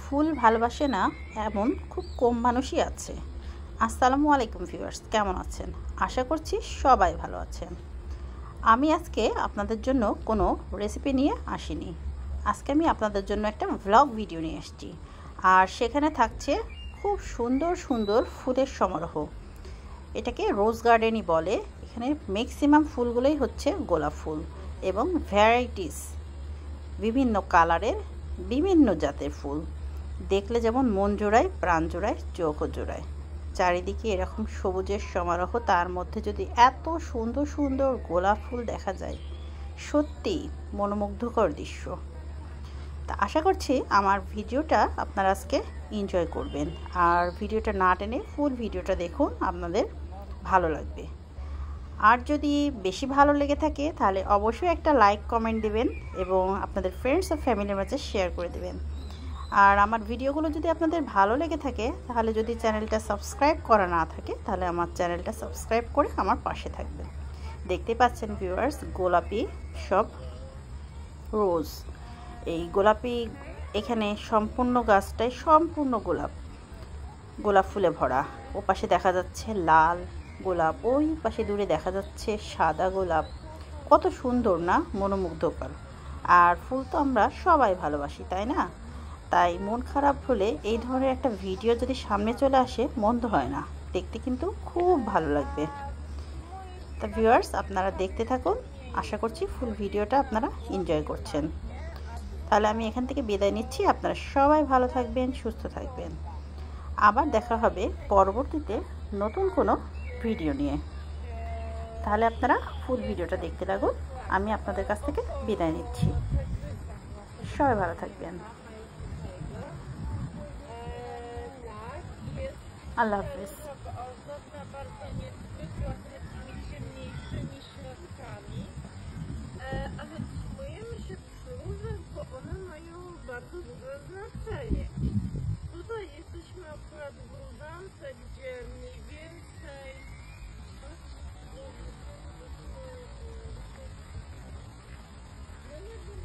ফুল ভালোবাসে না এমন খুব কম মানুষই আছে। আসসালামু আলাইকুম ভিউয়ার্স, কেমন আছেন? আশা করছি সবাই ভালো আছেন। আমি আজকে আপনাদের জন্য কোনো রেসিপি নিয়ে আসিনি। আজকে আমি আপনাদের জন্য একটা ভ্লগ ভিডিও নিয়ে এসেছি, আর সেখানে থাকছে খুব সুন্দর সুন্দর ফুলের সমারোহ। এটাকে রোজ গার্ডেনই বলে। এখানে ম্যাক্সিমাম ফুলগুলোই হচ্ছে গোলাপ ফুল এবং ভ্যারাইটিস, বিভিন্ন কালারের, বিভিন্ন জাতের ফুল। দেখলে যেমন মন জোড়ায়, প্রাণ জোড়ায়, চোখও জোড়ায়। চারিদিকে এরকম সবুজের সমারোহ, তার মধ্যে যদি এত সুন্দর সুন্দর গোলাপ ফুল দেখা যায়, সত্যি মনোমুগ্ধকর দৃশ্য। তা আশা করছি আমার ভিডিওটা আপনারা আজকে এনজয় করবেন, আর ভিডিওটা না টেনে ফুল ভিডিওটা দেখুন, আপনাদের ভালো লাগবে। আর যদি বেশি ভালো লেগে থাকে তাহলে অবশ্যই একটা লাইক কমেন্ট দেবেন এবং আপনাদের ফ্রেন্ডস ও ফ্যামিলির মাঝে শেয়ার করে দেবেন। আর আমার ভিডিওগুলো যদি আপনাদের ভালো লেগে থাকে তাহলে যদি চ্যানেলটা সাবস্ক্রাইব করা না থাকে তাহলে আমার চ্যানেলটা সাবস্ক্রাইব করে আমার পাশে থাকবেন। দেখতে পাচ্ছেন ভিউয়ার্স, গোলাপি সব রোজ। এই গোলাপি এখানে সম্পূর্ণ গাছটাই সম্পূর্ণ গোলাপ ফুলে ভরা। ও পাশে দেখা যাচ্ছে লাল গোলাপ, ওই পাশে দূরে দেখা যাচ্ছে সাদা গোলাপ। কত সুন্দর না, মনোমুগ্ধকর। আর ফুল তো আমরা সবাই ভালোবাসি, তাই না? তাই মন খারাপ হলে এই ধরনের একটা ভিডিও যদি সামনে চলে আসে, মন্দ হয় না, দেখতে কিন্তু খুব ভালো লাগবে। তা ভিউয়ার্স, আপনারা দেখতে থাকুন। আশা করছি ফুল ভিডিওটা আপনারা এনজয় করছেন। তাহলে আমি এখান থেকে বিদায় নিচ্ছি। আপনারা সবাই ভালো থাকবেন, সুস্থ থাকবেন। আবার দেখা হবে পরবর্তীতে নতুন কোনো ভিডিও নিয়ে। তাহলে আপনারা ফুল ভিডিওটা দেখতে লাগুন। আমি আপনাদের কাছ থেকে বিদায় নিচ্ছি। সবাই ভালো থাকবেন। আল্লাহ হাফিজ। Ale całujemy się przy różach, bo one mają bardzo duże znaczenie. Tutaj jesteśmy akurat w Różance, gdzie mniej więcej no nie wiem,